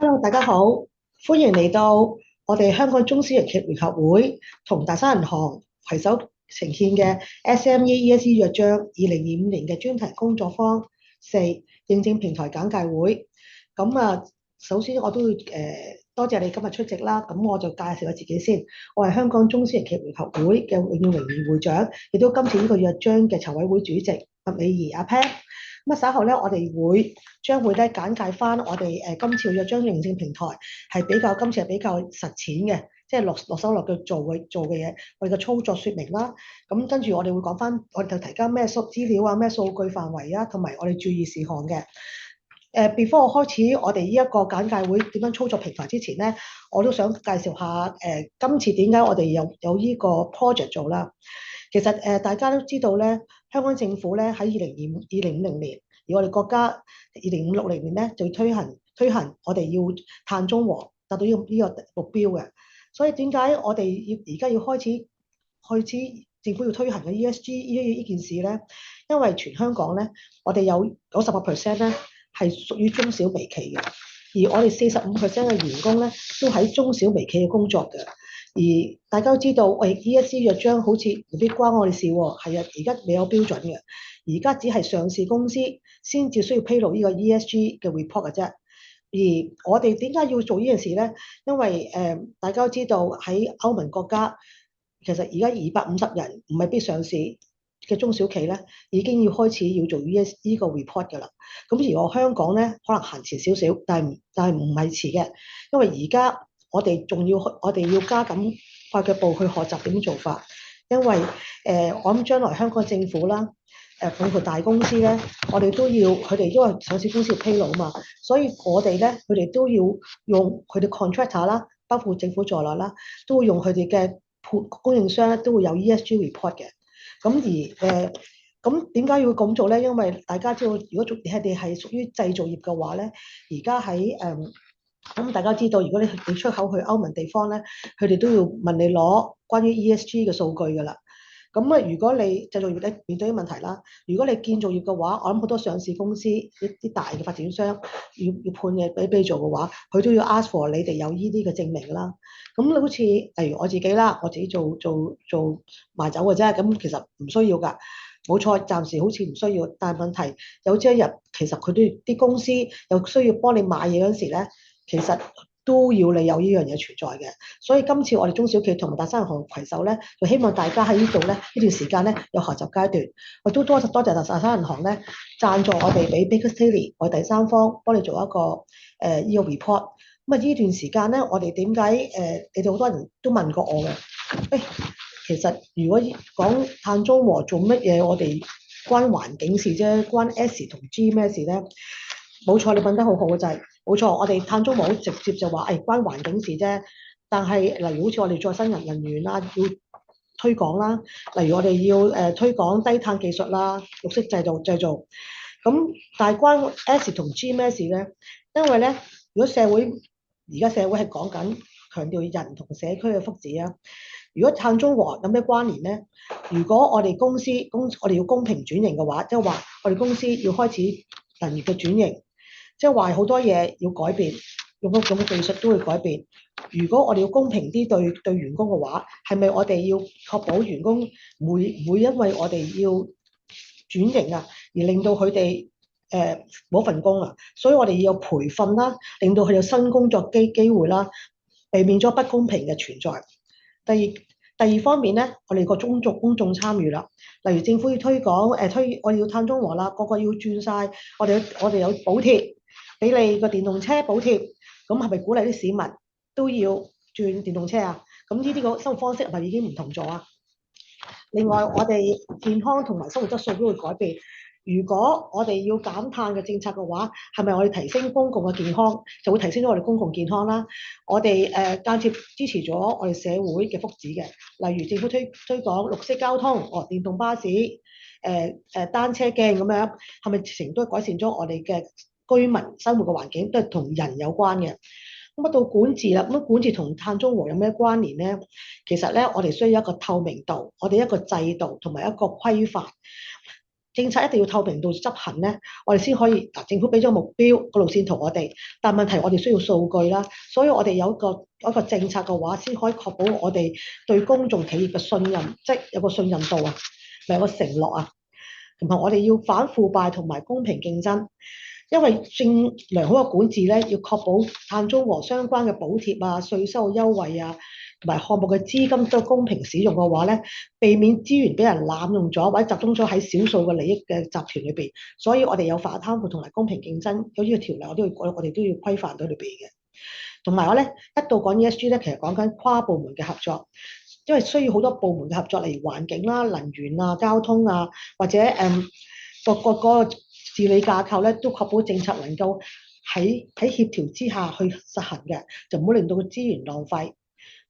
Hello，大家好，歡迎嚟到我哋香港中小型企業聯合會同大山銀行攜手呈獻嘅 SME ESG 約章2025年嘅專題工作坊四認證平台簡介會。首先我都會多謝你今日出席啦。咁我就介紹下自己先，我係香港中小型企業聯合會嘅永遠榮譽會長，亦都今次呢個約章嘅籌委會主席麥美儀阿 Pan。稍後咧，我哋將會咧簡介翻我哋今次嘅約章認證平台今次係比較實踐嘅，即係落手落腳做嘅嘢，我哋嘅操作説明啦。咁跟住我哋會講翻我哋就提交咩資料啊、咩數據範圍啊，同埋我哋注意事項嘅。before 我開始我哋呢一個簡介會點樣操作平台之前咧，我都想介紹下今次點解我哋有呢個 project 做啦。其實大家都知道咧，香港政府咧喺2050年，而我哋國家2050年咧就要推行我哋要碳中和，達到呢個目標嘅。所以點解我哋而家要開始政府要推行嘅 ESG 呢件事咧？因為全香港咧，我哋有90%咧係屬於中小微企嘅，而我哋45%嘅員工咧都喺中小微企嘅工作嘅。而大家都知道，喂，ESG 約章好似未必關我哋事喎。係啊，而家未有標準嘅，而家只係上市公司先至需要披露呢個 ESG 嘅 report 嘅啫。而我哋點解要做呢件事咧？因為大家都知道喺歐盟國家，其實而家250人唔係必上市嘅中小企咧，已經要開始要做 ESG 呢個 report 㗎啦。咁而我香港咧，可能行前少少，但係唔係遲嘅，因為而家我哋要加緊快腳步去學習點做法，因為我諗將來香港政府啦，包括大公司咧，我哋都要佢哋因為上市公司要披露啊嘛，所以我哋咧佢哋都要用佢哋 contractor 啦，包括政府在內啦，都會用佢哋嘅供應商咧都會有 ESG report 嘅。咁點解要咁做咧？因為大家知道，如果你哋係屬於製造業嘅話咧，而家喺咁大家知道，如果你出口去歐盟地方咧，佢哋都要問你攞關於 ESG 嘅數據㗎啦。咁如果你製造業咧面對啲問題啦，如果你建造業嘅話，我諗好多上市公司啲大嘅發展商要判嘢俾你做嘅話，佢都要 ask for 你哋有呢啲嘅證明啦。咁你好似例如我自己啦，我自己做賣酒嘅啫，咁其實唔需要㗎。冇錯，暫時好似唔需要，但係問題有朝一日其實佢都啲公司又需要幫你買嘢嗰時咧。其實都要你有呢樣嘢存在嘅，所以今次我哋中小企同埋大山銀行攜手咧，就希望大家喺呢度咧呢段時間咧有學習階段。我都多謝大山銀行咧贊助我哋俾 Baker Tilly 我哋第三方幫你做一個呢個 report。咁呢段時間咧，我哋點解你哋好多人都問過我嘅？其實如果講碳中和做乜嘢，我哋關環境事啫，關 S 同 G 咩事咧？冇錯，你問得好好嘅就係冇錯，我哋碳中和好直接就話關環境事啫。但係例如好似我哋再生人員啦，要推廣啦，例如我哋要推廣低碳技術啦、綠色製造。咁但係關 S 同 G 咩事咧？因為咧，如果而家社會係講緊強調人同社區嘅福祉啊，如果碳中和有咩關聯咧？如果我哋我哋要公平轉型嘅話，即係話我哋公司要開始能源嘅轉型。即係話好多嘢要改變，用嘅技術都會改變。如果我哋要公平啲對員工嘅話，係咪我哋要確保員工唔會因為我哋要轉型啊，而令到佢哋冇份工啊？所以我哋要有培訓啦，令到佢有新工作機會啦，避免咗不公平嘅存在。第二方面咧，我哋個公眾參與啦，例如政府要推廣我哋要碳中和啦，個個要轉晒，我哋有補貼。俾你個電動車補貼，咁係咪鼓勵啲市民都要轉電動車啊？咁呢啲個生活方式係咪已經唔同咗啊？另外，我哋健康同埋生活質素都會改變。如果我哋要減碳嘅政策嘅話，係咪我哋提升公共嘅健康，就會提升咗我哋公共健康啦？我哋間接支持咗我哋社會嘅福祉嘅，例如政府推廣綠色交通，電動巴士、單車徑咁樣，係咪成都改善咗我哋嘅居民生活嘅環境，都係同人有關嘅。咁到管治啦，咁管治同碳中和有咩關聯咧？其實咧，我哋需要一個透明度，我哋一個制度同埋一個規範。政策一定要透明度執行咧，我哋先可以嗱，政府俾咗目標個路線圖我哋，但問題我哋需要數據啦，所以我哋有一個政策嘅話，先可以確保我哋對公眾企業嘅信任，即係有個信任度啊，咪有個承諾啊，同埋我哋要反腐敗同埋公平競爭，因為良好嘅管治咧，要確保碳中和相關嘅補貼啊、稅收優惠啊。同埋項目嘅資金都公平使用嘅話咧，避免資源俾人濫用咗，或者集中咗喺少數嘅利益嘅集團裏邊。所以我哋有反貪腐同埋公平競爭，有呢個條例我哋都要規範到裏邊嘅。同埋我咧一到講 ESG 咧，其實講緊跨部門嘅合作，因為需要好多部門嘅合作，例如環境啦、能源啊、交通啊，或者個治理架構咧，都確保政策能夠喺協調之下去實行嘅，就唔好令到個資源浪費。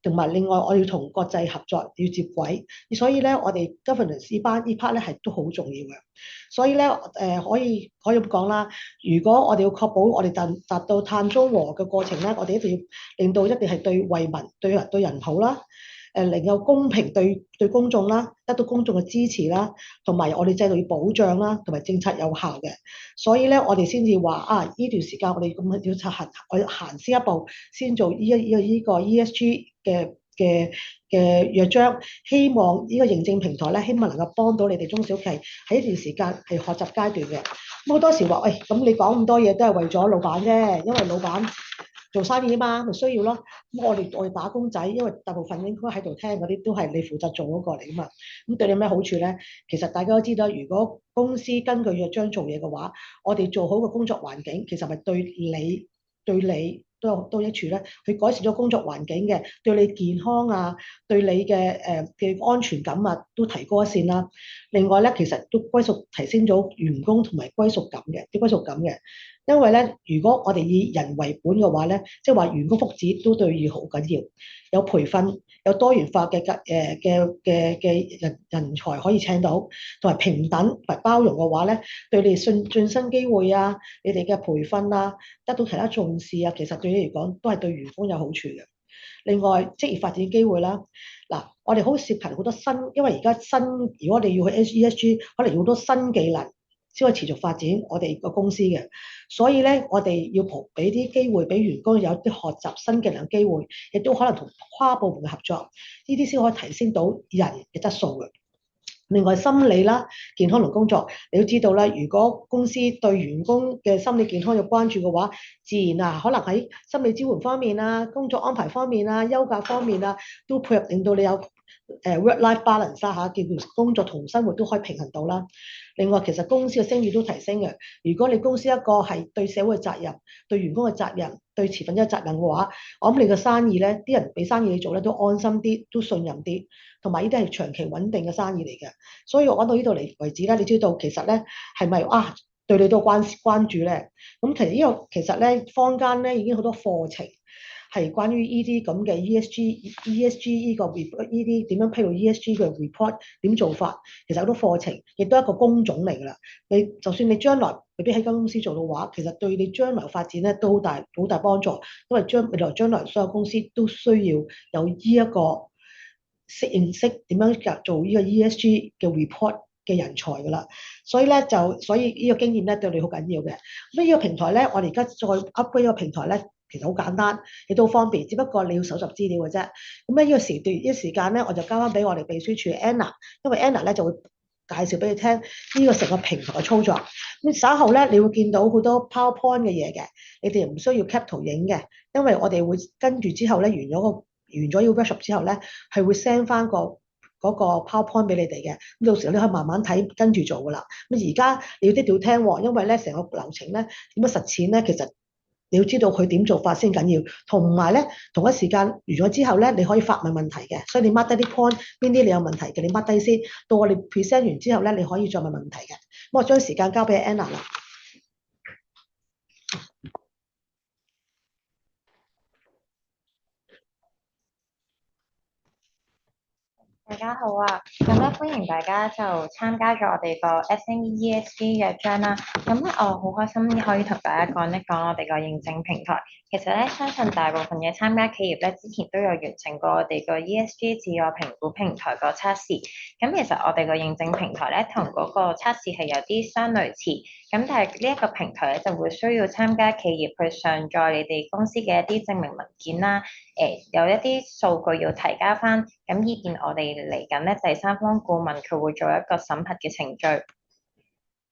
同埋另外，我要同國際合作要接軌，所以咧，我哋 governance 呢 part 咧係都好重要嘅。所以咧，可以咁講啦。如果我哋要確保我哋達到碳中和嘅過程咧，我哋一定要令到一定係對惠民、對人好啦。能夠公平對公眾啦，得到公眾嘅支持啦，同埋我哋制度要保障啦，同埋政策有效嘅。所以咧，我哋先至話啊，呢段時間我哋咁樣要行，我要行先一步，先做呢個 ESG 嘅約章。希望呢個認證平台咧，希望能夠幫到你哋中小企喺呢段時間係學習階段嘅。咁好多時話，喂，咁你講咁多嘢都係為咗老闆啫，因為老闆做生意啊嘛，咪需要咯。咁我哋打工仔，因為大部分應該喺度聽嗰啲都係你負責做嗰個嚟噶嘛。咁對你有咩好處咧？其實大家都知道，如果公司根據約章做嘢嘅話，我哋做好個工作環境，其實係對你都有多益處咧。佢改善咗工作環境嘅，對你健康啊，對你嘅安全感啊，都提高一線啦。另外咧，其實都提升咗員工同埋歸屬感嘅。因為咧，如果我哋以人為本嘅話咧，即係話員工福祉都對要好緊要，有培訓，有多元化嘅人才可以請到，同埋平等同埋包容嘅話咧，對你哋晉升機會啊，你哋嘅培訓啊，得到其他重視啊，其實對你嚟講都係對員工有好處嘅。另外，職業發展機會啦，嗱，我哋好涉及好多新，因為而家如果我哋要去 ESG，可能要好多新技能先可以持續發展我哋個公司嘅。所以咧，我哋要俾啲機會俾員工有啲學習新技能機會，亦都可能同跨部門嘅合作，呢啲先可以提升到人嘅質素嘅。另外心理啦、健康同工作，你要知道啦，如果公司對員工嘅心理健康有關注嘅話，自然啊，可能喺心理支援方面啊、工作安排方面啊、休假方面啊，都配合令到你有work-life balance 啦嚇，叫工作同生活都可以平衡到啦。另外，其實公司嘅聲譽都提升嘅。如果你公司一個係對社會嘅責任、對員工嘅責任、對持份者嘅責任嘅話，我諗你嘅生意咧，啲人俾生意你做咧都安心啲，都信任啲，同埋呢啲係長期穩定嘅生意嚟嘅。所以我講到呢度嚟為止咧，你知道其實咧係咪啊對你都關注咧？咁其實咧坊間咧已經好多課程。係關於呢啲咁嘅 ESG 呢個 report 呢啲點樣披露 ESG 嘅 report 點做法，其實好多課程亦都係一個工種嚟㗎啦。你就算你將來未必喺間公司做到話，其實對你將來發展咧都好大幫助，因為將來所有公司都需要有呢一個認識點樣做呢個 ESG 嘅 report 嘅人才㗎啦。所以呢個經驗咧對你好緊要嘅。咁呢個平台咧，我哋而家再 upgrade 呢個平台咧。其實好簡單，亦都好方便，只不過你要搜集資料嘅啫。咁咧呢個時間咧，我就交翻俾我哋秘書處 Anna，因為 Anna 咧就會介紹俾你聽呢個成個平台嘅操作。咁稍後咧，你會見到好多 PowerPoint 嘅嘢嘅，你哋唔需要 cap 圖影嘅，因為我哋會跟住之後咧完咗呢個 workshop 之後咧，係會 send 翻嗰個 PowerPoint 俾你哋嘅。咁到時候你可以慢慢睇，跟住做噶啦。咁而家你要啲調聽喎，因為咧成個流程咧點樣實踐咧，其實你要知道佢點做法先緊要，同埋咧同一時間完咗之後咧，你可以發問問題嘅，所以你 mark 低啲 point，邊啲你有問題嘅，你 mark 低先，到我哋 present 完之後咧，你可以再問問題嘅。咁我將時間交俾 Anna 啦。大家好啊！咁咧，歡迎大家就參加咗我哋個 SME ESG 嘅章啦。咁咧，我好開心可以同大家講一講我哋個認證平台。其實咧，相信大部分嘅參加企業咧，之前都有完成過我哋個 ESG 自我評估平台個測試。咁其實我哋個認證平台咧，同嗰個測試係有啲相類似。咁但係呢一個平台咧，就會需要參加企業去上載你哋公司嘅一啲證明文件啦。有一啲數據要提交翻，咁以便我哋嚟緊咧第三方顧問佢會做一個審核嘅程序。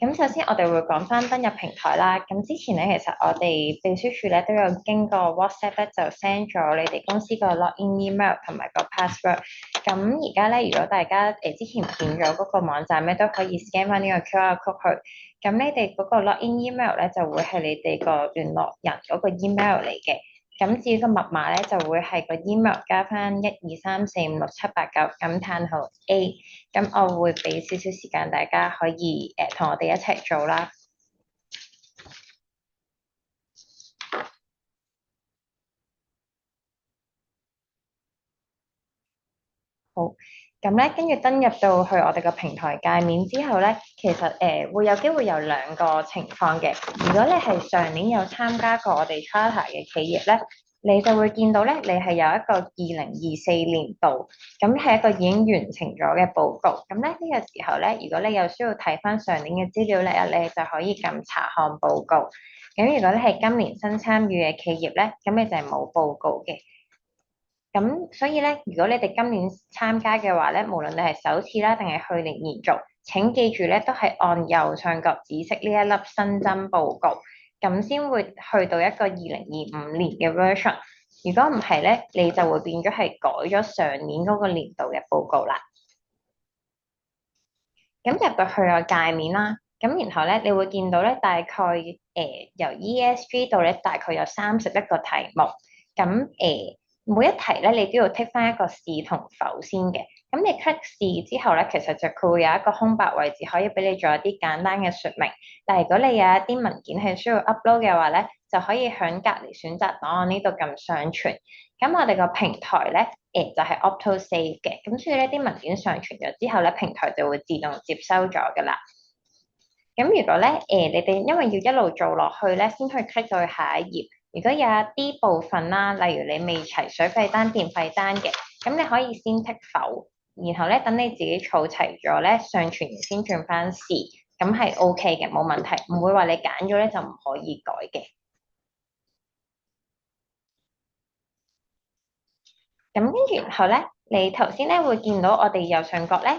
咁首先我哋會講翻登入平台啦。咁之前咧，其實我哋秘書處咧都有經過 WhatsApp 咧就 send 咗你哋公司個 login email 同埋個 password。咁而家咧，如果大家之前見咗嗰個網站咧，都可以 scan 翻呢個 QR code 去。咁你哋嗰個 login email 咧就會係你哋個聯絡人嗰個 email 嚟嘅。咁至於個密碼咧，就會係個 email 加翻123456789，咁嘆號 A。咁我會俾少少時間大家可以同我哋一齊做啦。好，咁咧跟住登入到去我哋個平台界面之後咧，其實會有機會有兩個情況嘅。如果你係上年有參加過我哋 Charter 嘅企業咧，你就會見到咧，你係有一個2024年度，咁係一個已經完成咗嘅報告。咁咧呢個時候咧，如果你有需要睇翻上年嘅資料咧，你就可以撳查看報告。咁如果你係今年新參與嘅企業咧，咁你就係冇報告嘅。咁所以咧，如果你哋今年參加嘅話咧，無論你係首次啦，定係去年延續，請記住咧，都係按右上角紫色呢一粒新增報告，咁先會去到一個2025年嘅 version。如果唔係咧，你就會變咗係改咗上年嗰個年度嘅報告啦。咁入到去個界面啦，咁然後咧，你會見到咧，大概由 ESG 度咧，大概有31個題目，咁每一題咧，你都要剔翻一個是同否先嘅。咁你 click 是之後咧，其實就佢會有一個空白位置，可以俾你做一啲簡單嘅説明。但係如果你有一啲文件係需要 upload 嘅話咧，就可以響隔離選擇檔案呢度撳上傳。咁我哋個平台咧，就係 auto save 嘅，咁所以呢啲文件上傳咗之後咧，平台就會自動接收咗噶啦。咁如果咧，你哋因為要一路做落去咧，先可以 click 到去下一頁。如果有一啲部分啦，例如你未齊水費單、電費單嘅，咁你可以先剔否，然後咧等你自己儲齊咗咧，上傳完先轉翻是，咁係 OK 嘅，冇問題，唔會話你揀咗咧就唔可以改嘅。咁跟住然後咧，你頭先咧會見到我哋右上角咧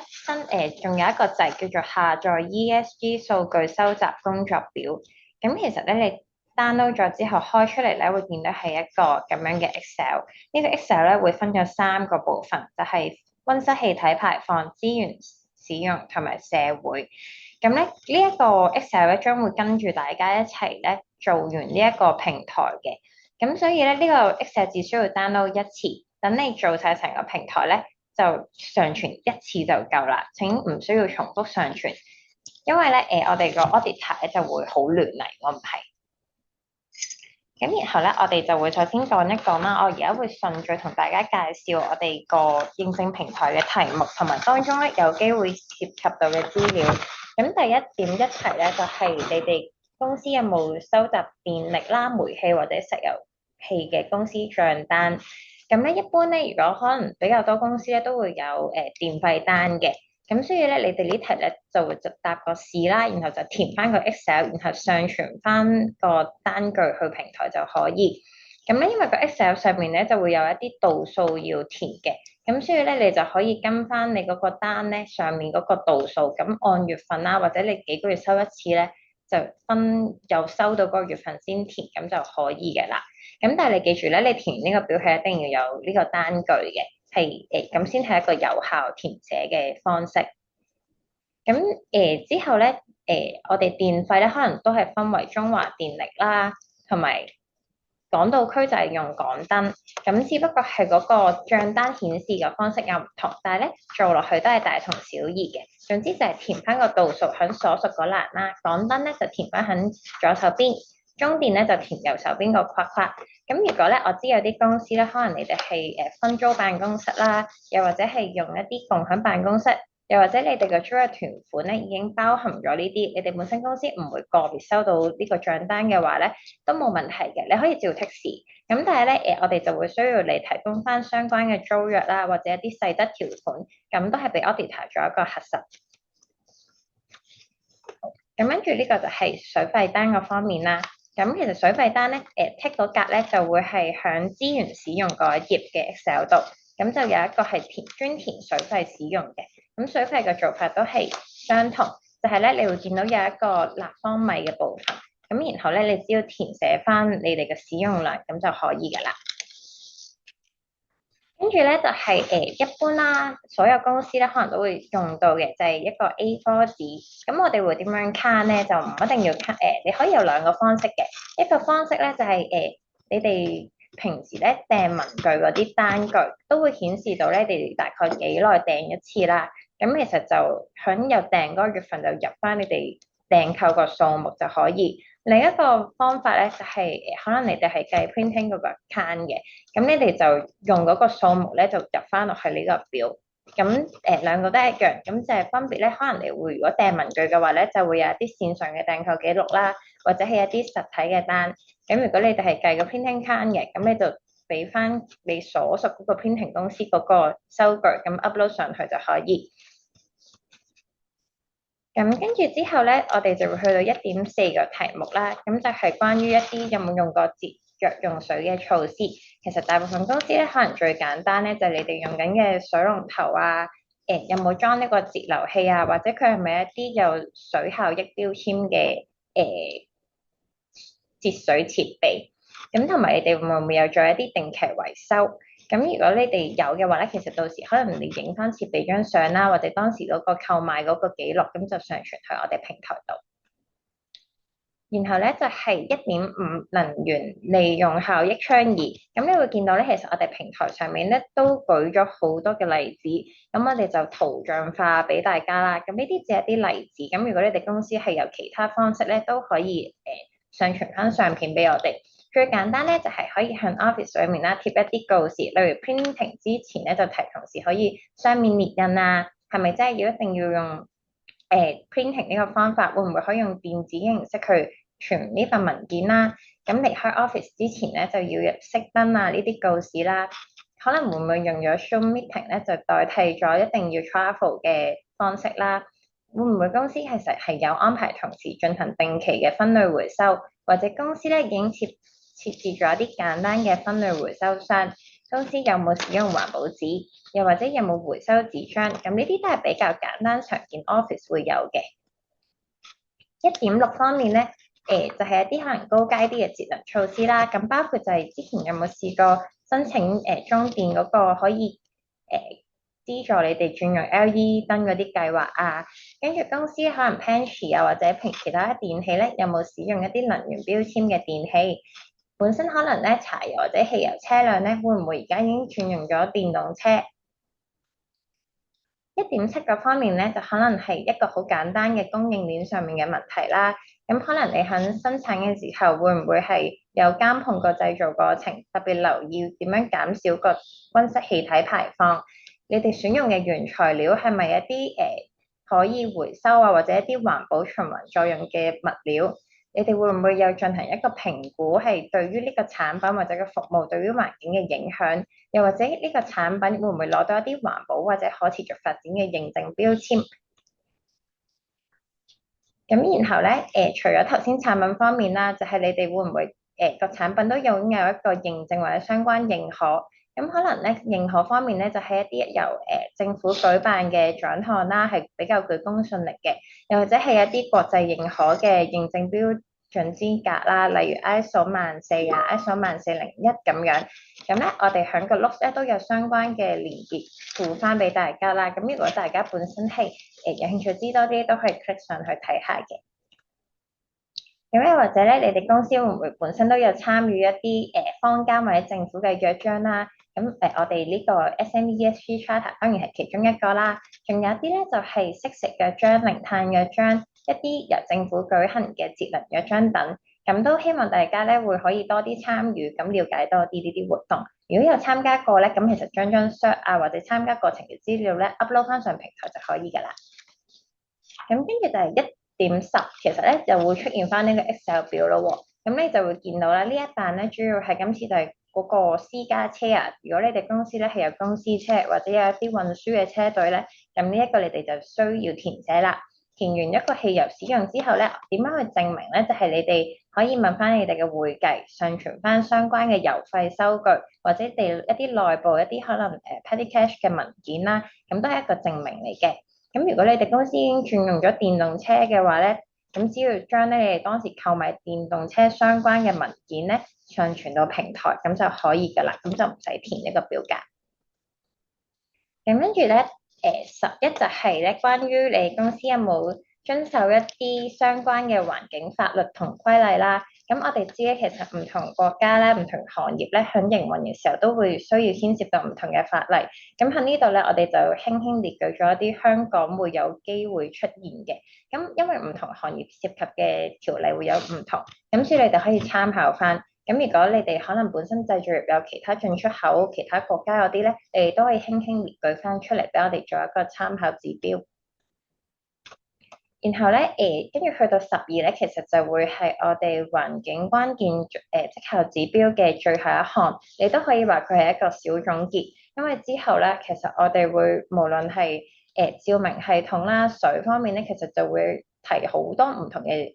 仲有一個掣叫做下載 ESG 數據收集工作表。咁其實咧你 download 咗之後開出嚟咧會見到係一個咁樣嘅 Excel。呢個 Excel 咧會分咗3個部分，就係溫室氣體排放、資源使用同埋社會。咁咧呢一個 Excel 咧將會跟住大家一齊咧做完呢一個平台嘅。咁所以咧呢個 Excel 只需要 download 一次。等你做晒成個平台咧，就上傳一次就夠啦。請唔需要重複上傳，因為咧我哋個 auditor 咧就會好亂嚟，我唔係。咁然後咧，我哋就會首先講一講啦。我而家會順序同大家介紹我哋個認證平台嘅題目，同埋當中咧有機會涉及到嘅資料。咁第一點一題咧，就係你哋公司有冇收集電力啦、煤氣或者石油氣嘅公司帳單？咁咧，一般咧，如果可能比較多公司咧，都會有電費單嘅。咁所以咧，你哋呢題咧就會就答個是啦，然後就填翻個 Excel，然後上傳翻個單據去平台就可以。咁咧，因為個 Excel 上面咧就會有一啲度數要填嘅，咁所以咧你就可以跟翻你嗰個單咧上面嗰個度數，咁按月份啦，或者你幾個月收一次咧，就分又收到嗰個月份先填，咁就可以嘅啦。咁但係你記住咧，你填呢個表係一定要有呢個單據嘅，係咁先係一個有效填寫嘅方式。咁之後咧，我哋電費咧可能都係分為中華電力啦，同埋港島區就係用港燈。咁只不過係嗰個帳單顯示嘅方式有唔同，但係咧做落去都係大同小異嘅。總之就係填翻個度數喺所屬嗰欄啦，港燈咧就填翻喺左手邊。中電咧就填右手邊個框框。咁如果咧，我知有啲公司咧，可能你哋係分租辦公室啦，又或者係用一啲共享辦公室，又或者你哋嘅租約團款咧已經包含咗呢啲，你哋本身公司唔會個別收到呢個帳單嘅話咧，都冇問題嘅，你可以照剔示。咁但係咧我哋就會需要你提供翻相關嘅租約啦，或者一啲細則條款，咁都係俾 auditor 做一個核實。咁跟住呢個就係水費單個方面啦。咁其實水費單咧，tick 嗰格咧就會係響資源使用嗰一頁嘅 Excel 度，咁就有一個係專填水費使用嘅。咁水費嘅做法都係相同，就係咧你會見到有一個立方米嘅部分，咁然後咧你只要填寫翻你哋嘅使用量，咁就可以㗎啦。跟住咧就係一般啦，所有公司咧可能都會用到嘅就係一個 A4 紙。咁我哋會點樣 can 咧？就唔一定要 can 你可以有兩個方式嘅。一個方式咧就係你哋平時咧訂文具嗰啲單據都會顯示到咧，你哋大概幾耐訂一次啦。咁其實就響有訂嗰個月份就入翻你哋訂購個數目就可以。另一個方法咧就係可能你哋係計 printing 嗰個 can 嘅，咁你哋就用嗰個數目咧就入翻落去呢個表。咁兩個都一樣，咁就係分別咧，可能你會如果訂文具嘅話咧，就會有一啲線上嘅訂購記錄啦，或者係一啲實體嘅單。咁如果你哋係計個 printing can 嘅，咁你就俾翻你所屬嗰個 printing 公司嗰個收據，咁 upload 上去就可以。咁跟住之後咧，我哋就會去到1.4個題目啦。咁就係關於一啲有冇用過節約用水嘅措施。其實大部分公司咧，可能最簡單咧，就係你哋用緊嘅水龍頭啊，有冇裝呢個節流器啊，或者佢係咪一啲有水效益標籤嘅節水設備。咁同埋你哋會唔會有做一啲定期維修？咁如果你哋有嘅話咧，其實到時可能你影翻設備張相啦，或者當時嗰個購買嗰個記錄，咁就上傳去我哋平台度。然後咧就係1.5能源利用效益倡議。咁你會見到咧，其實我哋平台上面咧都舉咗好多嘅例子，咁我哋就圖像化俾大家啦。咁呢啲只係一啲例子，咁如果你哋公司係有其他方式咧，都可以上傳翻相片俾我哋。最簡單咧就係可以向 Office 上面啦貼一啲告示，例如 printing 之前咧就提同事可以雙面列印啊，係咪真係一定要用printing 呢個方法？會唔會可以用電子形式去傳呢份文件啦？咁離開 Office 之前咧就要熄燈啊，呢啲告示啦。可能會唔會用咗 Zoom meeting 咧就代替咗一定要 travel 嘅方式啦？會唔會公司其實係有安排同事進行定期嘅分類回收，或者公司咧已經設置咗一啲簡單嘅分類回收箱？公司有冇使用環保紙？又或者有冇回收紙張？咁呢啲都係比較簡單常見 Office 會有嘅。1.6方面咧，就係一啲可能高階啲嘅節能措施啦。咁包括就係之前有冇試過申請裝電嗰個可以資助你哋轉用 LED 燈嗰啲計劃啊？跟住公司可能 pantry 啊或者其他電器咧，有冇使用一啲能源標籤嘅電器？本身可能咧柴油或者汽油車輛咧，會唔會而家已經轉用咗電動車？1.7個方面咧，就可能係一個好簡單嘅供應鏈上面嘅問題啦。咁可能你喺生產嘅時候，會唔會係有監控個製造過程，特別留意點樣減少個溫室氣體排放？你哋選用嘅原材料係咪一啲可以回收啊，或者一啲環保循環作用嘅物料？你哋會唔會有進行一個評估，係對於呢個產品或者個服務對於環境嘅影響？又或者呢個產品會唔會攞到一啲環保或者可持續發展嘅認證標籤？咁然後咧，除咗頭先產品方面啦，就係你哋會唔會個產品都擁有一個認證或者相關認可？咁可能咧認可方面咧，就係一啲由政府舉辦嘅獎項啦，係比較具公信力嘅，又或者係一啲國際認可嘅認證標準資格啦，例如 ISO 14000啊、ISO 14001咁樣。咁咧，我哋喺個 notes 咧都有相關嘅連結附翻俾大家啦。咁如果大家本身係有興趣知多啲，都可以 click 上去睇下嘅。咁咧，或者咧，你哋公司會唔會本身都有參與一啲坊間或者政府嘅約章啦？咁我哋呢個 SME ESG Charter 當然係其中一個啦。仲有啲咧就係惜食約章、零碳約章、一啲由政府舉行嘅節能約章等。咁都希望大家咧會可以多啲參與，咁了解多啲呢啲活動。如果有參加過咧，咁其實將 cert 啊或者參加過程嘅資料咧 upload 翻上平台就可以㗎啦。咁跟住就係1.10，其實咧就會出現翻呢個 Excel 表咯喎。咁你就會見到啦，呢一欄咧主要係今次就係嗰個私家車啊。如果你哋公司咧係有公司車或者有一啲運輸嘅車隊咧，咁呢一個你哋就需要填寫啦。填完一個汽油使用之後咧，點樣去證明咧？就係你哋可以問翻你哋嘅會計，上傳翻相關嘅油費收據，或者你一啲內部一啲可能petty cash 嘅文件啦，咁都係一個證明嚟嘅。咁如果你哋公司已經轉用咗電動車嘅話咧，咁只要將咧你哋當時購買電動車相關嘅文件咧上傳到平台，咁就可以㗎啦，咁就唔使填呢個表格。咁跟住咧，11就係咧關於你公司有冇遵守一啲相關嘅環境法律同規例啦。咁我哋知咧，其實唔同國家咧、唔同行業咧，響營運嘅時候都會需要牽涉到唔同嘅法例。咁喺呢度咧，我哋就輕輕列舉咗一啲香港會有機會出現嘅。咁因為唔同行業涉及嘅條例會有唔同，咁所以你哋可以參考翻。咁如果你哋可能本身製造業有其他進出口、其他國家嗰啲咧，你哋都可以輕輕列舉翻出嚟，俾我哋做一個參考指標。然後咧，跟住去到12咧，其實就會係我哋環境關鍵績效指標嘅最後一項，你都可以話佢係一個小總結，因為之後咧，其實我哋會無論係照明系統啦、水方面咧，其實就會提好多唔同嘅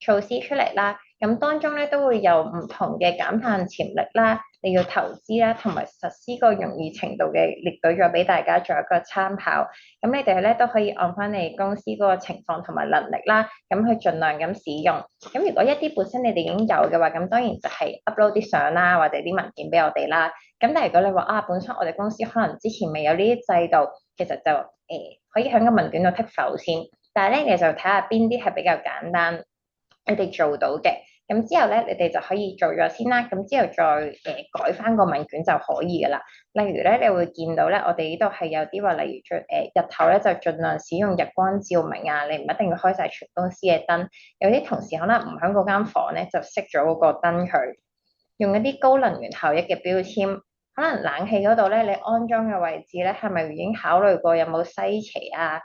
措施出嚟啦。咁當中咧都會有唔同嘅減碳潛力啦，你要投資啦，同埋實施個容易程度嘅列舉咗俾大家做一個參考。咁你哋咧都可以按翻你公司嗰個情況同埋能力啦，咁去盡量咁使用。咁如果一啲本身你哋已經有嘅話，咁當然就係 upload 啲相啦，或者啲文件俾我哋啦。咁但係如果你話啊，本身我哋公司可能之前未有呢啲制度，其實就可以喺個問卷度剔否先。但係咧，你就睇下邊啲係比較簡單，你哋做到嘅。咁之後咧，你哋就可以做咗先啦。咁之後再改翻個問卷就可以㗎啦。例如咧，你會見到咧，我哋呢度係有啲話，例如日頭咧就盡量使用日光照明啊，你唔一定要開晒全公司嘅燈。有啲同事可能唔喺嗰間房咧，就熄咗嗰個燈佢，用一啲高能源效益嘅標籤。可能冷氣嗰度咧，你安裝嘅位置咧，係咪已經考慮過有冇西斜啊？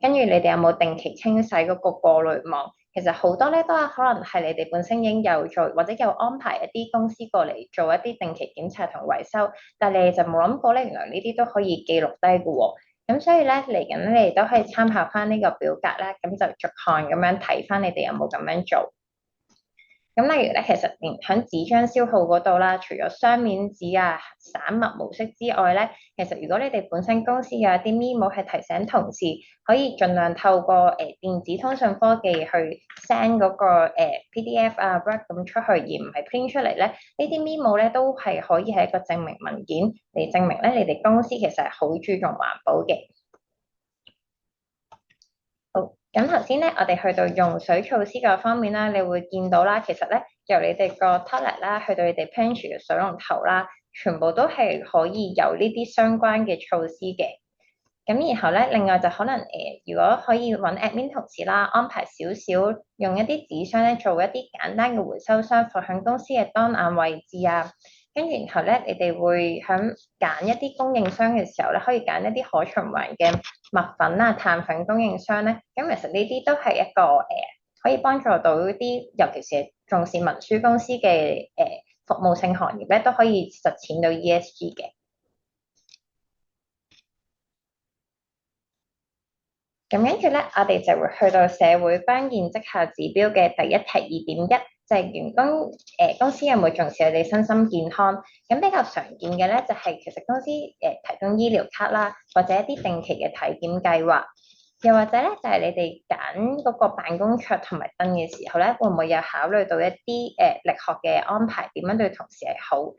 跟住你哋有冇定期清洗嗰個過濾網？其實好多咧都係可能係你哋本身已經有做，或者有安排一啲公司過嚟做一啲定期檢查同維修，但係你哋就冇諗過咧，原來呢啲都可以記錄低嘅喎。咁所以咧嚟緊咧，你哋都可以參考翻呢個表格啦，咁就逐項咁樣睇翻你哋有冇咁樣做。咁例如咧，其實連喺紙張消耗嗰度啦，除咗雙面紙啊、散墨模式之外咧，其實如果你哋本身公司有一啲 memo 係提醒同事，可以盡量透過電子通訊科技去 send 嗰個PDF 啊 Word 咁出去，而唔係 print 出嚟咧，呢啲 memo 咧都係可以係一個證明文件嚟證明咧，你哋公司其實係好注重環保嘅。好，咁頭先咧，我哋去到用水措施個方面啦，你會見到啦，其實咧由你哋個 toilet 啦，去到你哋 pantry 嘅水龍頭啦，全部都係可以有呢啲相關嘅措施嘅。咁然後咧，另外就可能如果可以揾 admin 同事啦，安排少少用一啲紙箱咧，做一啲簡單嘅回收箱放喺公司嘅當眼位置啊。跟住然後咧，你哋會喺揀一啲供應商嘅時候咧，可以揀一啲可循環嘅麥粉啊、碳粉供應商咧。咁其實呢啲都係一個可以幫助到啲，尤其是重視文書公司嘅服務性行業咧，都可以實踐到 ESG 嘅。咁跟住咧，我哋就會去到社會關鍵績效指標嘅第一題2.1，就係員工公司有冇重視佢哋身心健康？咁比較常見嘅咧，就係其實公司提供醫療卡啦，或者一啲定期嘅體檢計劃，又或者咧就係你哋揀嗰個辦公桌同埋凳嘅時候咧，會唔會有考慮到一啲力學嘅安排，點樣對同事係好？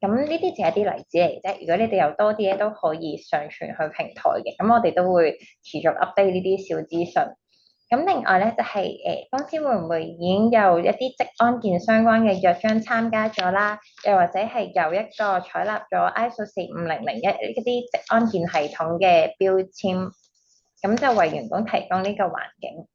咁呢啲就係一啲例子嚟啫。如果你哋有多啲嘢都可以上傳去平台嘅，咁我哋都會持續 update 呢啲小資訊。咁另外咧就係公司會唔會已經有一啲職安健相關嘅約章參加咗啦？又或者係有一個採納咗 ISO 45001一啲職安健系統嘅標籤，咁就為員工提供呢個環境。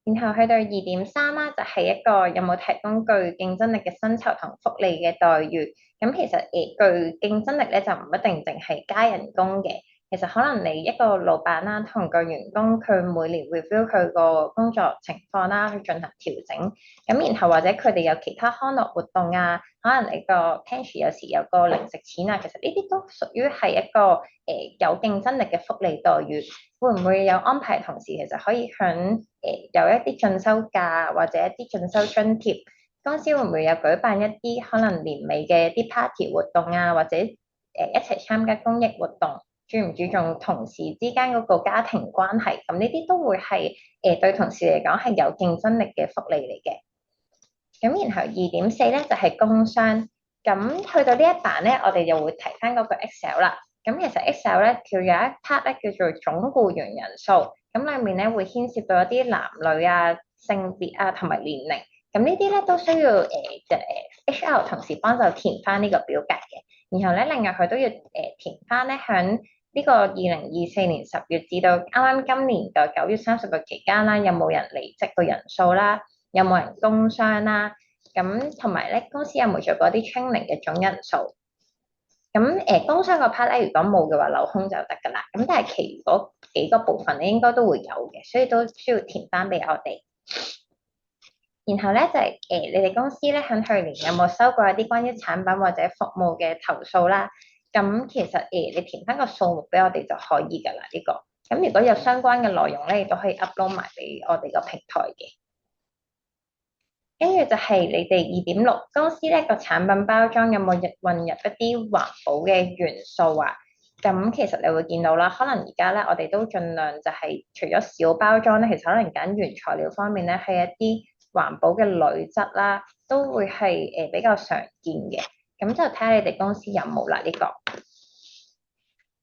然後去到2.3啦，就係一個有冇提供具競爭力嘅薪酬同福利嘅待遇。咁其實具競爭力咧就唔一定淨係加人工嘅，其實可能你一個老闆啦，同個員工佢每年 review 佢個工作情況啦，去進行調整。咁然後或者佢哋有其他康樂活動啊，可能你個 pantry 有時有個零食錢啊，其實呢啲都屬於係一個有競爭力嘅福利待遇。會唔會有安排同事其實可以享有一啲進修假或者一啲進修津貼？公司會唔會有舉辦一啲可能年尾嘅一啲 party 活動啊，或者一齊參加公益活動？注唔注重同事之間嗰個家庭關係？咁呢啲都會係對同事嚟講係有競爭力嘅福利嚟嘅。咁然後2.4咧就係工傷。咁去到呢一版咧，我哋就會提翻嗰個 Excel 啦。咁其實 Excel 咧，佢有一 part 咧叫做總僱員人數，咁裡面咧會牽涉到一啲男女啊、性別啊同埋年齡，咁呢啲咧都需要HR 同事幫手填翻呢個表格嘅。然後咧，另外佢都要填翻咧響呢個2024年10月至到啱啱今年嘅9月30日期間啦，有冇人離職嘅人數啦，有冇人工傷啦，咁同埋咧公司有冇做過啲 training 嘅總人數。咁工商個 part 咧，如果冇嘅話，留空就得㗎啦。咁但係其餘嗰幾個部分咧，應該都會有嘅，所以都需要填翻俾我哋。然後咧就係你哋公司咧喺去年有冇收過一啲關於產品或者服務嘅投訴啦？咁其實你填翻個數目俾我哋就可以㗎啦，呢個。咁如果有相關嘅內容咧，亦都可以 upload 埋俾我哋個平台嘅。跟住就係你哋2.6公司咧個產品包裝有冇混入一啲環保嘅元素啊？咁其實你會見到啦，可能而家咧我哋都盡量就係除咗小包裝咧，其實可能揀原材料方面咧係一啲環保嘅鋁質啦，都會係比較常見嘅。咁就睇下你哋公司有冇啦呢個。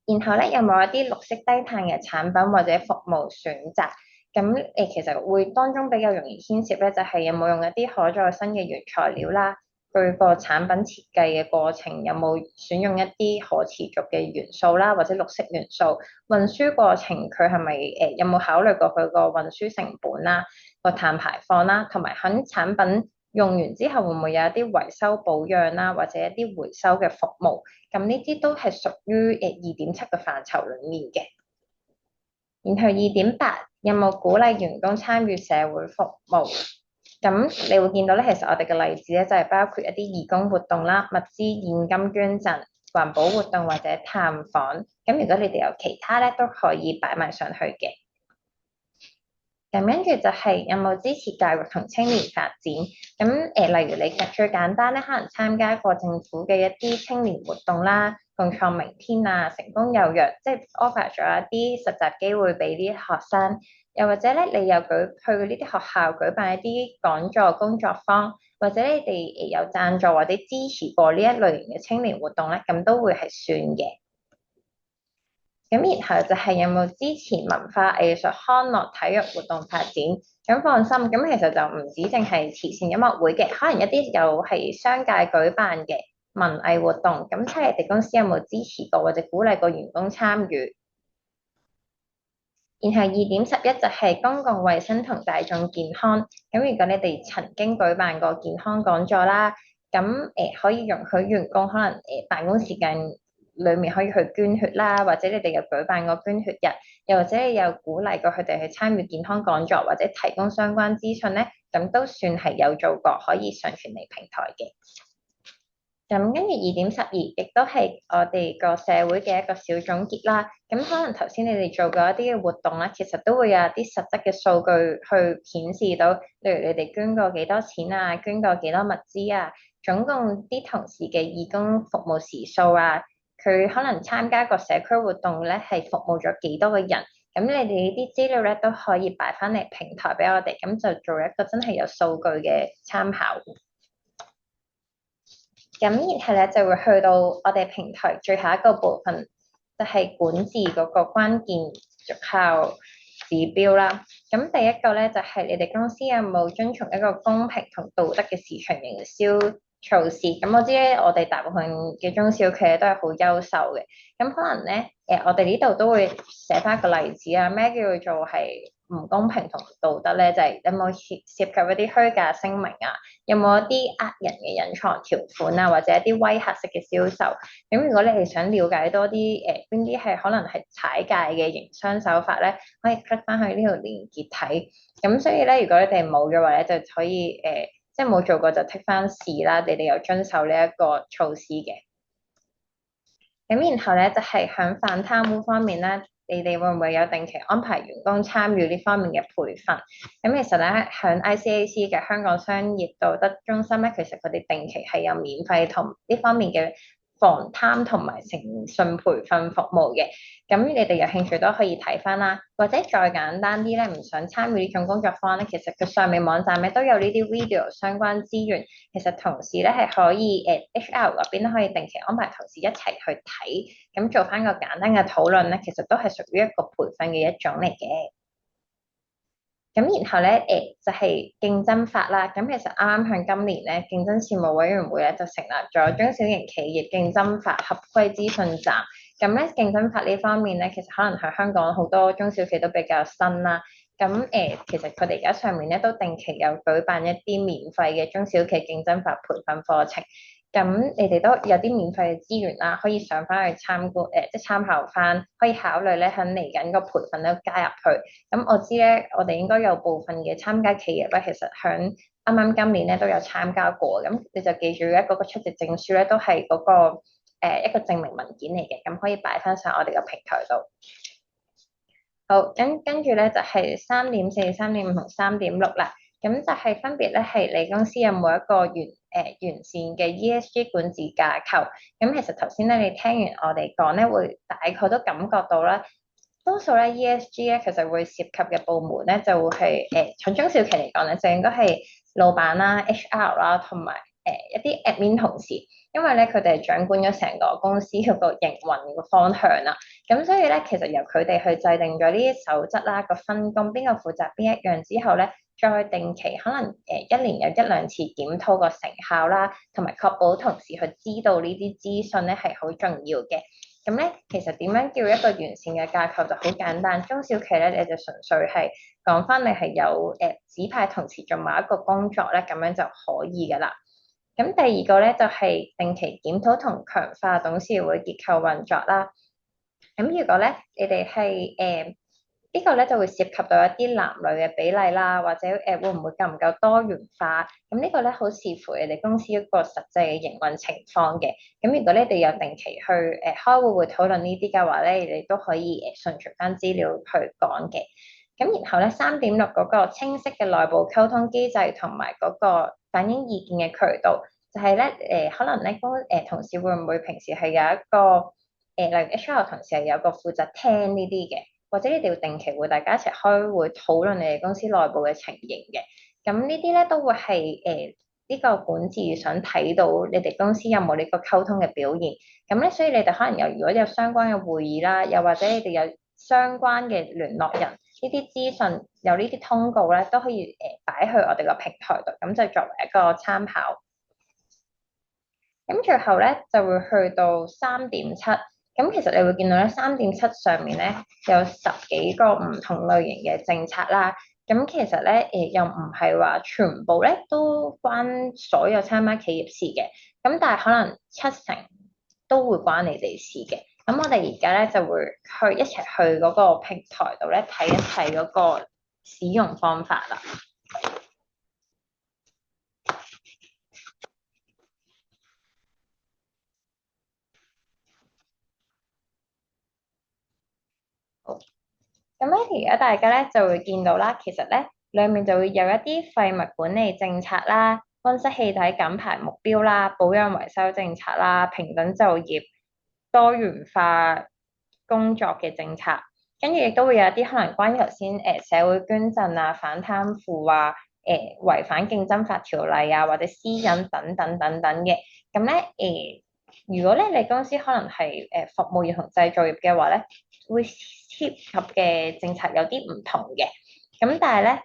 然後咧有冇一啲綠色低碳嘅產品或者服務選擇？咁其實會當中比較容易牽涉咧，就係有冇用一啲可再生嘅原材料啦，佢個產品設計嘅過程有冇選用一啲可持續嘅元素啦，或者綠色元素，運輸過程佢係咪有冇考慮過佢個運輸成本啦、個碳排放啦，同埋喺產品用完之後會唔會有一啲維修保養啦，或者一啲回收嘅服務？咁呢啲都係屬於2.7嘅範疇裡面嘅。然後2.8有冇鼓勵員工參與社會服務？咁你會見到咧，其實我哋嘅例子咧就係包括一啲義工活動啦、物資現金捐贈、環保活動或者探訪。咁如果你哋有其他咧，都可以擺埋上去嘅。咁跟住就係有冇支持教育同青年發展？咁例如你最簡單咧，可能參加過政府嘅一啲青年活動啦。共創明天啊，成功有約，即係 offer 咗一啲實習機會俾啲學生，又或者咧，你又去呢啲學校舉辦一啲講座工作坊，或者你哋有贊助或者支持過呢一類型嘅青年活動咧，咁都會係算嘅。咁然後就係有冇支持文化藝術康樂體育活動發展？咁放心，咁其實就唔止淨係慈善音樂會嘅，可能一啲又係商界舉辦嘅文藝活動，咁睇你哋公司有冇支持過或者鼓勵過員工參與？然後2.11就係公共衛生同大眾健康。咁如果你哋曾經舉辦過健康講座啦，咁可以容許員工可能辦公時間裡面可以去捐血啦，或者你哋有舉辦過捐血日，又或者你有鼓勵過佢哋去參與健康講座或者提供相關資訊咧，咁都算係有做過，可以上傳嚟平台嘅。咁跟住2.12，亦都係我哋個社會嘅一個小總結啦。咁可能頭先你哋做過一啲嘅活動啦，其實都會有啲實質嘅數據去顯示到，例如你哋捐過幾多錢啊，捐過幾多物資啊，總共啲同事嘅義工服務時數啊，佢可能參加個社區活動咧係服務咗幾多個人。咁你哋呢啲資料咧都可以擺翻嚟平台俾我哋，咁就做一個真係有數據嘅參考。咁然後咧就會去到我哋平台最後一個部分，就係管治嗰個關鍵績效指標啦。咁第一個咧就係你哋公司有冇遵從一個公平同道德嘅市場營銷措施？咁我知咧，我哋大部分嘅中小企業都係好優秀嘅。咁可能咧，我哋呢度都會寫翻一個例子啊。咩叫做係唔公平同唔道德咧？就係、有冇涉及一啲虛假聲明啊？有冇一啲呃人嘅隱藏條款啊？或者一啲威嚇式嘅銷售？咁如果你係想了解多啲邊啲係可能係踩界嘅營商手法咧，可以 click 翻去呢條連結睇。咁所以咧，如果你哋冇嘅話咧，就可以即係冇做過就 tick 翻試啦。你哋有遵守呢一個措施嘅。咁然後咧就係響反貪污方面咧，你哋會唔會有定期安排員工參與呢方面嘅培訓？咁其實咧響 ICAC 嘅香港商業道德中心咧，其實佢哋定期係有免費同呢方面嘅防貪同埋誠信培訓服務嘅。咁你哋有興趣都可以睇翻啦，或者再簡單啲咧，唔想參與呢種工作坊咧，其實佢上面網站咧都有呢啲 video 相關資源。其實同事咧係可以HR 嗰邊都可以定期安排同事一齊去睇，咁做翻個簡單嘅討論咧，其實都係屬於一個培訓嘅一種嚟嘅。咁然後咧就係競爭法啦。咁其實啱啱向今年咧競爭事務委員會咧就成立咗中小型企業競爭法合規資訊站。咁咧競爭法呢方面咧，其實可能喺香港好多中小企都比較新啦。咁其實佢哋而家上面咧都定期有舉辦一啲免費嘅中小企競爭法培訓課程。咁你哋都有啲免費嘅資源啦，可以上翻去參觀即係參考翻，可以考慮咧喺嚟緊個培訓都加入去。咁我知咧，我哋應該有部分嘅參加企業咧，其實響啱啱今年咧都有參加過。咁你就記住咧，嗰個出席證書咧都係嗰個一個證明文件嚟嘅，咁可以擺翻上我哋個平台度。好，跟住咧就係3.4、3.5同3.6啦。咁就係分別咧係你公司有冇一個完善嘅 ESG 管治架構。咁其實頭先咧你聽完我哋講咧，會大概都感覺到啦。多數咧 ESG 咧其實會涉及嘅部門咧就會係從中小企嚟講咧，就應該係老闆啦、HR 啦，同埋一啲 admin 同事。因為咧佢哋係掌管咗成個公司嗰個營運個方向啦。咁所以咧其實由佢哋去制定咗呢啲守則啦，個分工邊個負責邊一樣之後咧，再定期可能一年有1-2次檢討個成效啦，同埋確保同事去知道呢啲資訊咧係好重要嘅。咁咧其實點樣叫一個完善嘅架構就好簡單，中小企咧你就純粹係講翻你係有指派同事做某一個工作咧，咁樣就可以㗎啦。咁第二個咧就係定期檢討同強化董事會結構運作啦。咁如果咧你哋係呢個咧就會涉及到一啲男女嘅比例啦，或者會唔會夠唔夠多元化？咁呢個咧好視乎你哋公司一個實際嘅營運情況嘅。咁如果你哋有定期去開會討論呢啲嘅話咧，你哋都可以順傳翻資料去講嘅。咁然後咧3.6嗰個清晰嘅內部溝通機制同埋嗰個反映意見嘅渠道，就係咧可能咧同事會唔會平時係有一個例如 HR 同事係有個負責聽呢啲嘅，或者你哋要定期會大家一齊開會討論你哋公司內部嘅情形嘅。咁呢啲咧都會係呢個管治想睇到你哋公司有冇呢個溝通嘅表現。咁咧所以你哋可能如果有相關嘅會議啦，又或者你哋有相關嘅聯絡人。呢啲資訊有呢啲通告咧，都可以擺去我哋個平台度，咁就作為一個參考。咁最後咧就會去到3.7，咁其實你會見到咧3.7上面咧有10幾個唔同類型嘅政策啦。咁其實咧又唔係話全部咧都關所有參加企業事嘅，咁但係可能70%都會關你哋事嘅。咁我哋而家咧就會一齊去嗰個平台度咧睇一睇嗰個使用方法啦。好，咁咧而家大家咧就會見到啦，其實咧裡面就會有一啲廢物管理政策啦、溫室氣體減排目標啦、保養維修政策啦、平等就業、多元化工作嘅政策。跟住亦都會有一啲可能關於頭先社會捐贈啊、反貪腐啊、違反競爭法條例啊，或者私隱等等等等嘅。咁咧如果咧你公司可能係服務業同製造業嘅話咧，會涉及嘅政策有啲唔同嘅。咁但係咧，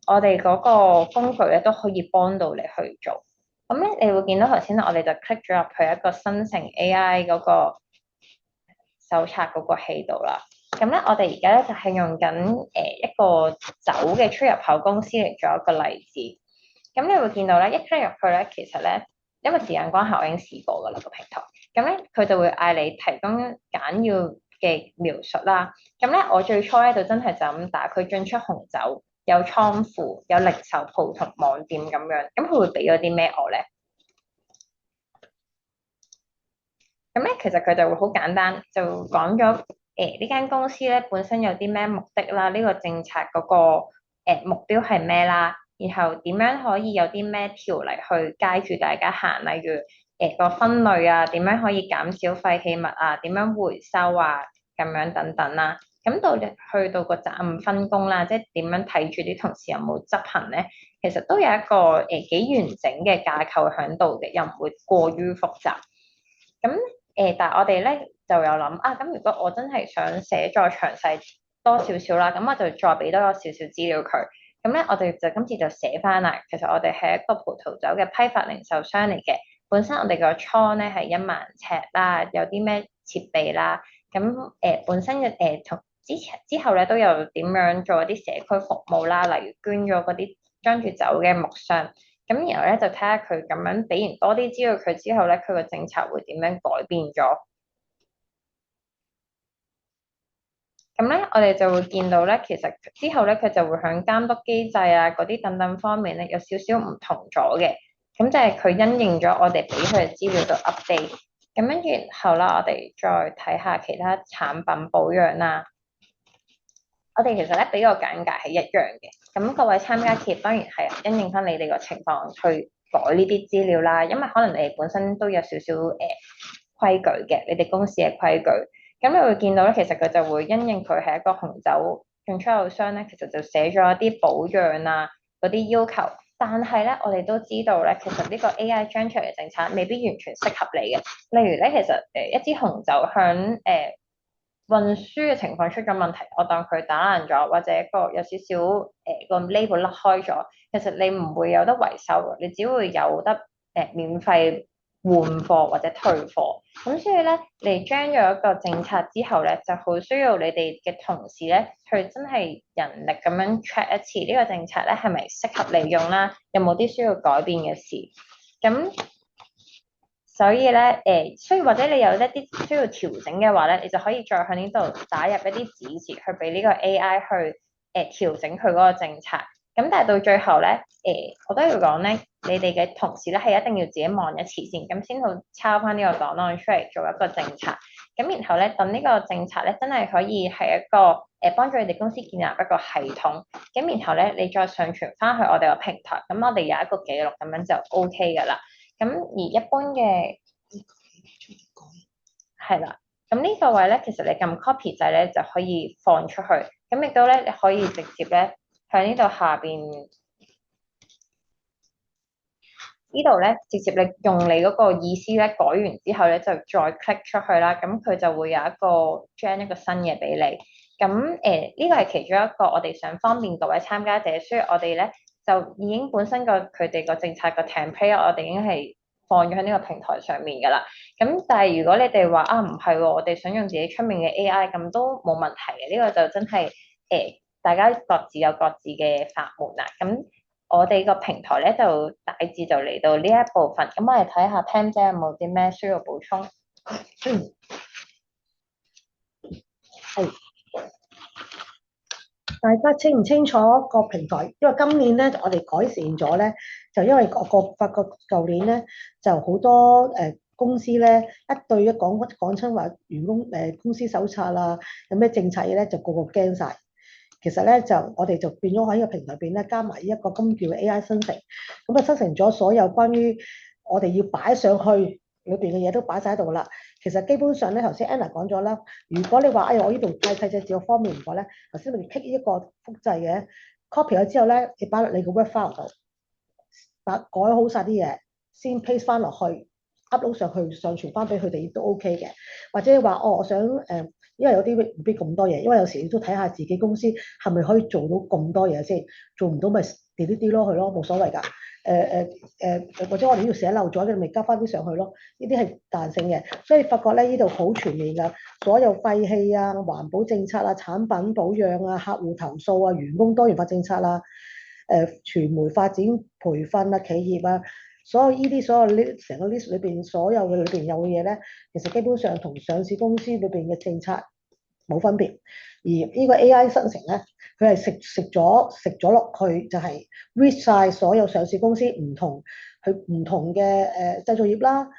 我哋嗰個工具咧都可以幫到你去做。咁咧，你會見到頭先我哋就 click 咗入去一個生成 AI 嗰個手冊嗰個器度啦。咁咧，我哋而家咧就係用緊一個酒嘅出入口公司嚟做一個例子。咁你會見到咧，一 click 入去咧，其實咧，因為時間關係，我已經試過㗎啦個平台。咁咧，佢就會嗌你提供簡要嘅描述啦。咁咧，我最初咧就真係就咁打佢進出紅酒，有倉庫，有零售鋪同網店咁樣。咁佢會俾咗啲咩我咧？咁咧，其實佢就會好簡單，就講咗呢間公司咧本身有啲咩目的啦，呢個政策嗰個目標係咩啦，然後點樣可以有啲咩條例去街住大家行，例如個分類啊，點樣可以減少廢棄物啊，點樣回收啊，咁樣等等啦。咁到去到個責任分工啦，即係點樣睇住啲同事有冇執行咧，其實都有一個幾完整嘅架構喺度嘅，又唔會過於複雜。咁但係我哋咧就有諗啊，咁如果我真係想寫再詳細多少少啦，咁我就再俾多咗少少資料佢。咁咧，我哋就今次就寫翻啦。其實我哋係一個葡萄酒嘅批發零售商嚟嘅。本身我哋個倉咧係1萬尺啦，有啲咩設備啦。咁本身嘅同之後咧都有點樣做一啲社區服務啦，例如捐咗嗰啲裝住酒嘅木箱。咁然後咧就睇下佢咁樣俾完多啲資料佢之後咧，佢個政策會點樣改變咗？咁咧，我哋就會見到咧，其實之後咧，佢就會響監督機制啊嗰啲等等方面咧，有少少唔同咗嘅。咁就係佢因應咗我哋俾佢嘅資料度 update。咁跟住後啦，我哋再睇下其他產品保養啦。我哋其實咧俾個簡介係一樣嘅，咁各位參加企業當然係因應翻你哋個情況去改呢啲資料啦，因為可能你哋本身都有少少規矩嘅，你哋公司嘅規矩，咁你會見到咧，其實佢就會因應佢係一個紅酒進出口商咧，其實就寫咗一啲保養啊嗰啲要求，但係咧我哋都知道咧，其實呢個 AI 將出嚟嘅政策未必完全適合你嘅，例如咧其實一支紅酒響運輸嘅情況出咗問題，我當佢打爛咗，或者有少少個 label 甩開咗，其實你唔會有得維修嘅，你只會有得免費換貨或者退貨。咁所以咧，你將咗一個政策之後咧，就好需要你哋嘅同事咧，去真係人力咁樣 check 一次呢個政策咧係咪適合你用啦，有冇啲需要改變嘅事。咁所以咧，需要或者你有一啲需要調整嘅話咧，你就可以再向呢度打入一啲指示，去俾呢個 AI 去調整佢嗰個政策。咁但係到最後咧，我都要講咧，你哋嘅同事咧係一定要自己望一次先，咁先好抄翻呢個檔案出嚟做一個政策。咁然後咧，等呢個政策咧真係可以係一個幫助你哋公司建立一個系統。咁然後咧，你再上傳翻去我哋個平台，咁我哋有一個記錄，咁樣就 OK 噶啦。咁而一般嘅係啦，咁呢個位咧，其實你撳 copy 掣咧就可以放出去，咁亦都咧你可以直接咧喺呢度下邊呢度咧，直接你用你嗰個意思咧改完之後咧，就再 click 出去啦，咁佢就會有一個 gen 一個新嘅俾你。咁呢個係其中一個我哋想方便各位參加者，所以我哋咧就已經本身佢哋個政策個 template，我哋已經係放咗喺呢個平台上面㗎啦。咁但係如果你哋話啊唔係喎，我哋想用自己出面嘅 AI，咁都冇問題嘅。呢個就真係大家各自有各自嘅法門啦。咁我哋個平台咧就大致就嚟到呢一部分。咁我哋睇下 Pam 姐有冇啲咩需要補充？係。大家清唔清楚個平台？因為今年咧，我哋改善咗咧，就因為個發覺舊年咧就好多公司咧一講親話員工公司手冊啦，有咩政策嘢咧，就個個驚晒。其實咧就我哋就變咗喺呢個平台入邊咧加埋一個咁叫 AI 生成，咁啊生成咗所有關於我哋要擺上去裏邊嘅嘢都擺晒喺度啦。其實基本上咧，頭先 Anna 講咗啦，如果你話哎呀我呢度太細隻字，我方便唔過咧，頭先咪 click 一個複製嘅 copy 咗之後咧，你擺落你個 Word file 度，改好晒啲嘢，先 paste 翻落去 upload 上去，上傳翻俾佢哋都 OK 嘅。或者話哦，我想因為有啲未必咁多嘢，因為有時你都睇下自己公司係咪可以做到咁多嘢先，做唔到咪 delete 啲咯，佢咯冇所謂㗎。或者我哋呢度寫漏咗嘅，咪加翻啲上去咯。呢啲係彈性嘅，所以發覺咧呢度好全面㗎，所有廢氣啊、環保政策啊、產品保養啊、客戶投訴啊、員工多元化政策啊、傳媒發展培訓啊、企業啊，所有 list 成個 list 裏邊所有嘅裏邊有嘅嘢咧，其實基本上同上市公司裏邊嘅政策冇分別。而呢個 AI 生成咧，佢係食咗落去，就係 read 曬所有上市公司唔同嘅製造業啦、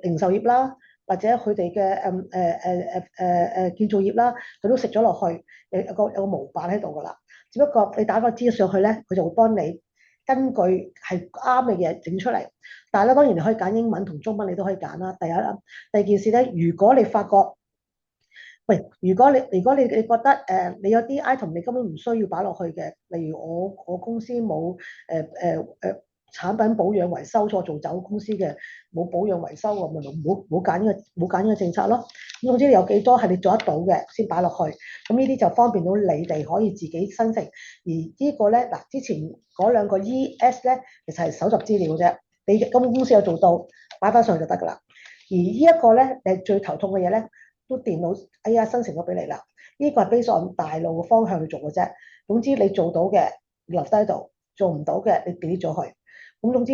零售業啦，或者佢哋嘅建造業啦，佢都食咗落去，有個模板喺度㗎啦。只不過你打個資料上去咧，佢就會幫你根據係啱嘅嘢整出嚟。但係咧，當然你可以揀英文同中文，你都可以揀啦。第一啦，第二件事咧，如果你發覺喂，如果你覺得你有啲 item 你根本唔需要擺落去嘅，例如我公司冇產品保養維修，我做酒公司嘅冇保養維修喎，咪冇揀呢個政策咯。咁總之你有幾多係你做得到嘅先擺落去，咁呢啲就方便到你哋可以自己生成。而呢個咧嗱，之前嗰兩個 ES 咧，其實係搜集資料啫，你咁公司有做到擺翻上去就得㗎啦。而呢一個咧，你最頭痛嘅嘢咧，都電腦 AI 生成咗俾你啦。呢個係 base on 大路嘅方向去做嘅啫。總之你做到嘅留低喺度，做唔到嘅你 delete 咗佢。咁總之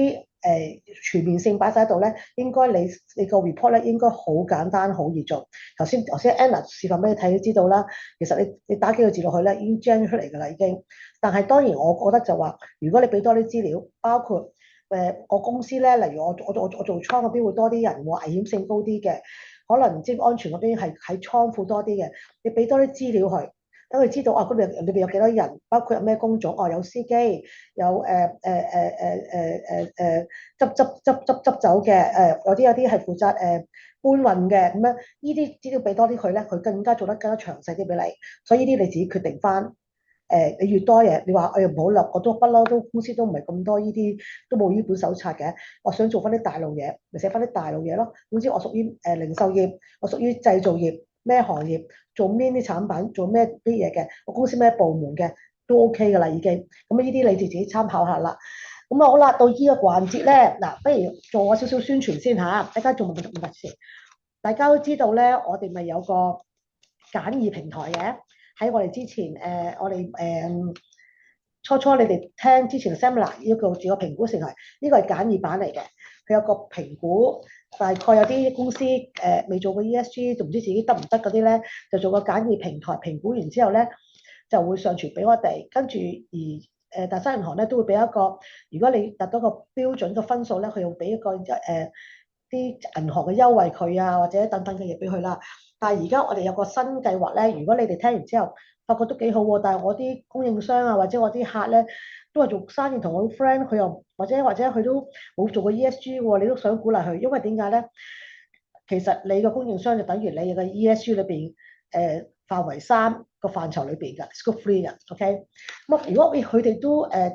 全面性擺晒喺度咧，應該你個 report 咧應該好簡單好易做。頭先 Anna 示範俾你睇都知道啦。其實你打幾個字落去咧，已經 generate 出嚟㗎啦已經。但係當然我覺得就話，如果你俾多啲資料，包括我公司咧，例如我做倉嗰邊會多啲人喎，危險性高啲嘅，可能唔知安全嗰邊係喺倉庫多啲嘅，你俾多啲資料佢，等佢知道啊，嗰邊裏邊有幾多人，包括有咩工種，哦有司機，有執走嘅，有啲係負責搬運嘅咁樣，呢啲資料俾多啲佢咧，佢更加做得更加詳細啲俾你，所以呢啲你自己決定翻。你越多嘢，你話哎呀唔好啦，我都不嬲都公司都唔係咁多呢啲，都冇呢本手冊嘅。我想做翻啲大路嘢，咪寫翻啲大路嘢咯。總之我屬於零售業，我屬於製造業，咩行業做邊啲產品，做咩啲嘢嘅，我公司咩部門嘅都 OK 噶啦已經。咁呢啲你自己參考下啦。咁啊好啦，到呢個環節咧，嗱，不如做我少少宣傳先嚇，大家做問題先。大家都知道咧，我哋咪有個簡易平台嘅。喺我哋之前，我哋初你哋聽之前 seminar 呢個自我評估成係呢個係簡易版嚟嘅，佢有個評估，大概有啲公司未做過 ESG，仲唔知自己得唔得嗰啲咧，就做個簡易平台評估完之後咧，就會上傳俾我哋，跟住而大山銀行咧都會俾一個，如果你達到個標準嘅分數咧，佢又俾一個啲銀行嘅優惠佢啊，或者等等嘅嘢俾佢啦。但係而家我哋有個新計劃咧，如果你哋聽完之後發覺都幾好喎，但係我啲供應商啊或者我啲客咧都係做生意同我 friend，佢又或者佢都冇做過 ESG 喎，你都想鼓勵佢，因為點解咧？其實你個供應商就等於你嘅 ESG 裏邊範圍3個範疇裏邊㗎，Scope 3嘅，OK。咁啊，如果佢哋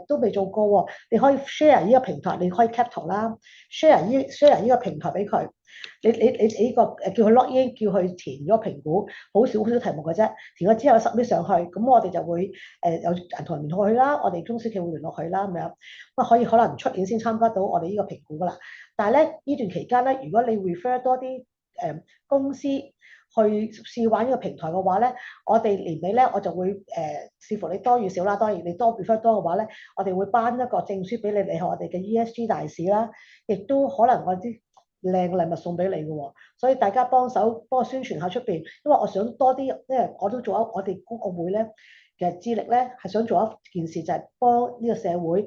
都未做過喎，你可以 share 呢個平台，你可以 cap 圖啦，share 呢個平台俾佢。你呢個叫佢 log in，叫佢填咗評估，好少題目嘅啫。填咗之後 submit 上去，咁我哋就會有銀行聯絡佢啦，我哋中小企會聯絡佢啦咁樣。咁啊可能出年先參加到我哋呢個評估㗎啦。但係咧呢段期間咧，如果你 refer 多啲公司去試玩呢個平台嘅話咧，我哋年尾咧我就會視乎你多與少啦。當然你多 refer 多嘅話咧，我哋會頒一個證書俾你，你係我哋嘅 ESG 大使啦，亦都可能我啲靚禮物送俾你嘅喎。所以大家幫手幫我宣傳下出邊，因為我想多啲，因為我都做我哋公共會咧嘅致力咧係想做一件事，就係幫呢個社會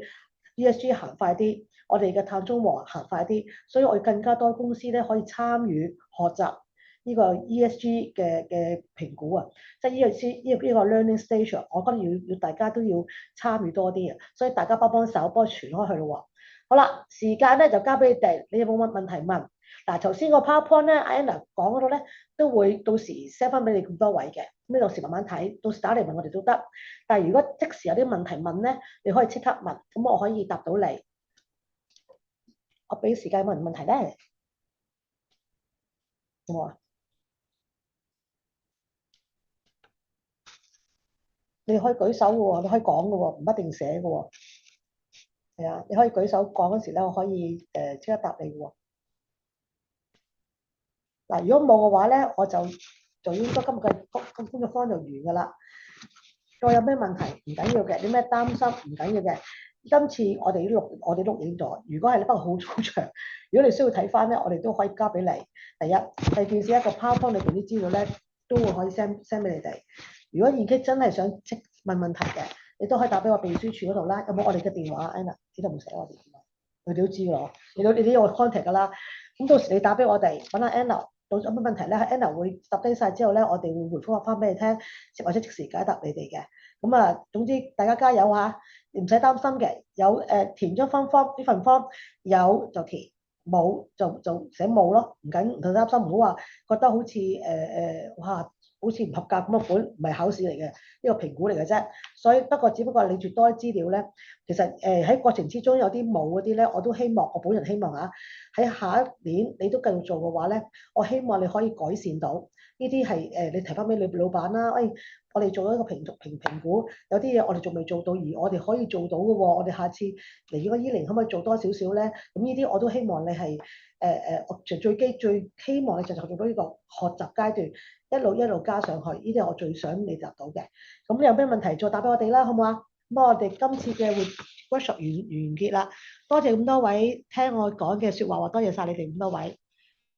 ESG 行快啲。我哋嘅碳中和行快啲，所以我哋更加多公司咧可以參與學習呢個 ESG 嘅評估啊，即係呢個 learning stage，我覺得要大家都要參與多啲啊，所以大家幫手幫我傳開去咯喎。好啦，時間咧就交俾你哋，你有冇乜問題問？嗱，頭先個 PowerPoint 咧，Anna 講嗰度咧都會到時 send 翻俾你咁多位嘅，咁你到時慢慢睇，到時打嚟問我哋都得。但係如果即時有啲問題問咧，你可以即刻問，咁我可以答到你。我俾時間問問題咧，好冇啊？你可以舉手嘅喎，你可以講嘅喎，唔一定寫嘅喎。係啊，你可以舉手講嗰時咧，我可以即刻答你喎。嗱，如果冇嘅話咧，我就應該今日嘅工作坊就完㗎啦。再有咩問題唔緊要嘅，有咩擔心唔緊要嘅。今次我哋錄影咗，如果係不過好粗長，如果你需要睇翻咧，我哋都可以交俾你。第一，第二件事一個 PowerPoint 裏邊啲資料咧，都會可以 send 俾你哋。如果而家真係想即問問題嘅，你都可以打俾我秘書處嗰度啦。有冇我哋嘅電話 Anna？呢度唔寫我哋電話，佢哋都知㗎咯。你都有 contact 㗎啦。咁到時你打俾我哋，揾下 Anna。到有乜問題咧？Anna 會答低晒之後咧，我哋會回覆翻俾你聽，或者即時解答你哋嘅。咁啊，總之大家加油嚇，唔使擔心嘅。有填咗分 form 呢份 form，有就填，冇就寫冇咯，唔擔心，唔好話覺得好似哇，好似唔合格咁嘅款，唔係考試嚟嘅，呢個評估嚟嘅啫。所以只不過你越多資料咧，其實喺過程之中有啲冇嗰啲咧，我都希望我本人希望嚇喺下一年你都繼續做嘅話咧，我希望你可以改善到呢啲係你提翻俾你老闆啦，我哋做咗一個評估，有啲嘢我哋仲未做到，而我哋可以做到嘅喎，我哋下次嚟咗伊研可唔可以做多少少咧？咁呢啲我都希望你係我最希望你就做到呢個學習階段，一路加上去，呢啲係我最想你達到嘅。咁有咩問題再打俾我哋啦，好唔好啊？咁我哋今次嘅workshop完結啦，多謝咁多位聽我講嘅説話，多謝晒你哋咁多位。